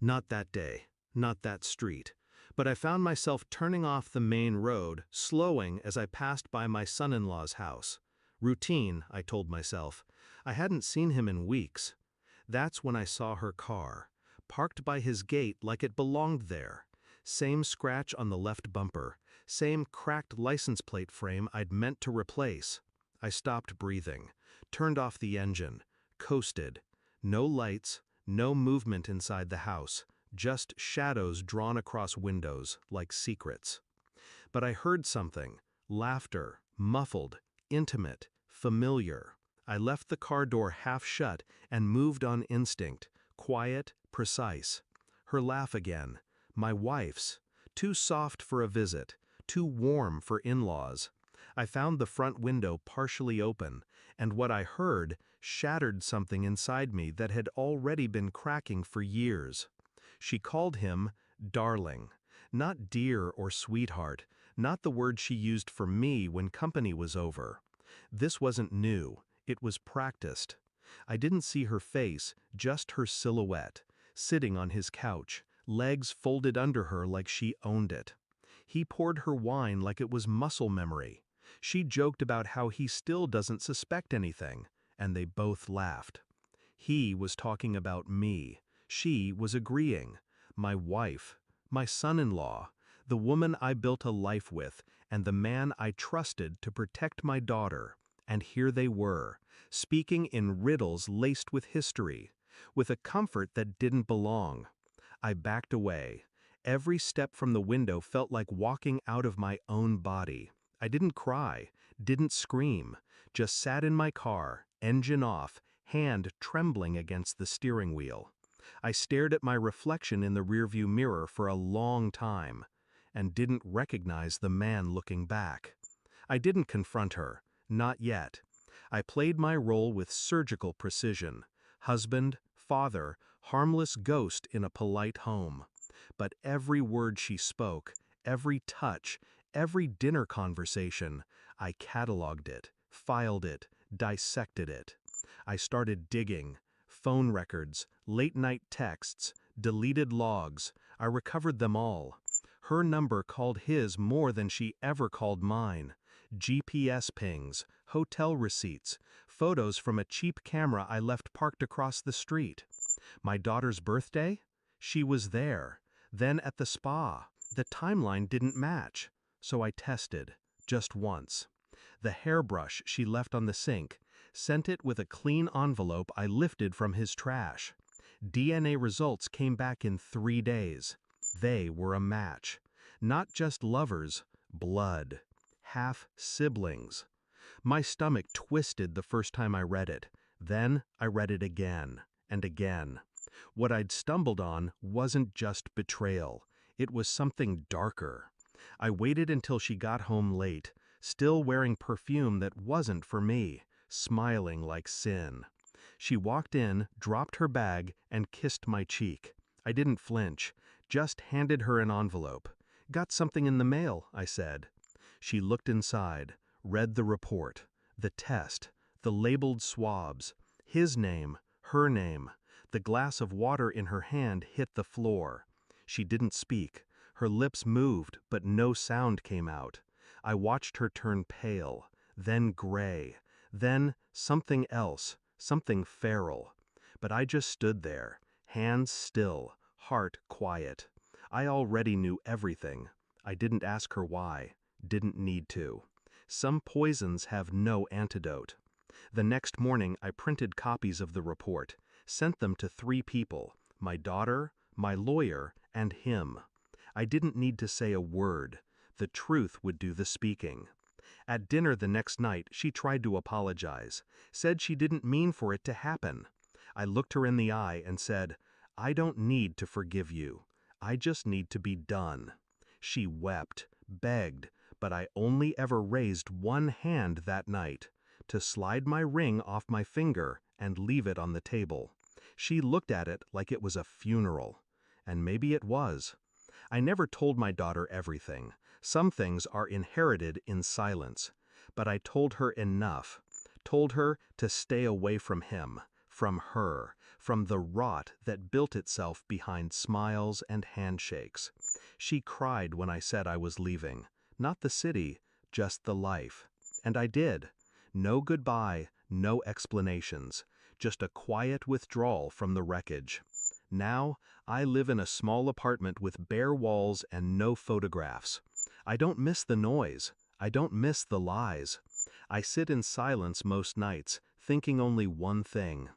Not that day, not that street. But I found myself turning off the main road, slowing as I passed by my son-in-law's house. Routine, I told myself. I hadn't seen him in weeks. That's when I saw her car, parked by his gate like it belonged there. Same scratch on the left bumper, same cracked license plate frame I'd meant to replace. I stopped breathing, turned off the engine, coasted. No lights, no movement inside the house, just shadows drawn across windows like secrets. But I heard something, laughter, muffled, intimate, familiar. I left the car door half shut and moved on instinct, quiet, precise. Her laugh again, my wife's, too soft for a visit, too warm for in-laws. I found the front window partially open, and what I heard shattered something inside me that had already been cracking for years. She called him darling, not dear or sweetheart, not the word she used for me when company was over. This wasn't new, it was practiced. I didn't see her face, just her silhouette, sitting on his couch, legs folded under her like she owned it. He poured her wine like it was muscle memory. She joked about how he still doesn't suspect anything, and they both laughed. He was talking about me. She was agreeing. My wife, my son-in-law, the woman I built a life with, and the man I trusted to protect my daughter. And here they were, speaking in riddles laced with history, with a comfort that didn't belong. I backed away. Every step from the window felt like walking out of my own body. I didn't cry, didn't scream, just sat in my car, engine off, hand trembling against the steering wheel. I stared at my reflection in the rearview mirror for a long time, and didn't recognize the man looking back. I didn't confront her, not yet. I played my role with surgical precision, husband, father, harmless ghost in a polite home. But every word she spoke, every touch, every dinner conversation, I cataloged it, filed it, dissected it. I started digging. Phone records, late-night texts, deleted logs. I recovered them all. Her number called his more than she ever called mine. GPS pings, hotel receipts, photos from a cheap camera I left parked across the street. My daughter's birthday? She was there. Then at the spa. The timeline didn't match. So I tested, just once. The hairbrush she left on the sink, sent it with a clean envelope I lifted from his trash. DNA results came back in 3 days. They were a match. Not just lovers, blood. Half siblings. My stomach twisted the first time I read it. Then I read it again and again. What I'd stumbled on wasn't just betrayal. It was something darker. I waited until she got home late, still wearing perfume that wasn't for me, smiling like sin. She walked in, dropped her bag, and kissed my cheek. I didn't flinch, just handed her an envelope. "Got something in the mail," I said. She looked inside, read the report, the test, the labeled swabs, his name, her name. The glass of water in her hand hit the floor. She didn't speak. Her lips moved, but no sound came out. I watched her turn pale, then gray, then something else, something feral. But I just stood there, hands still, heart quiet. I already knew everything. I didn't ask her why, didn't need to. Some poisons have no antidote. The next morning I printed copies of the report, sent them to 3 people, my daughter, my lawyer, and him. I didn't need to say a word. The truth would do the speaking. At dinner the next night, she tried to apologize, said she didn't mean for it to happen. I looked her in the eye and said, "I don't need to forgive you. I just need to be done." She wept, begged, but I only ever raised one hand that night, to slide my ring off my finger and leave it on the table. She looked at it like it was a funeral. And maybe it was. I never told my daughter everything. Some things are inherited in silence. But I told her enough. Told her to stay away from him, from her, from the rot that built itself behind smiles and handshakes. She cried when I said I was leaving, not the city, just the life. And I did. No goodbye, no explanations, just a quiet withdrawal from the wreckage. Now, I live in a small apartment with bare walls and no photographs. I don't miss the noise. I don't miss the lies. I sit in silence most nights, thinking only one thing.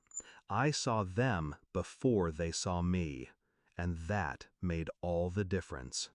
I saw them before they saw me, and that made all the difference.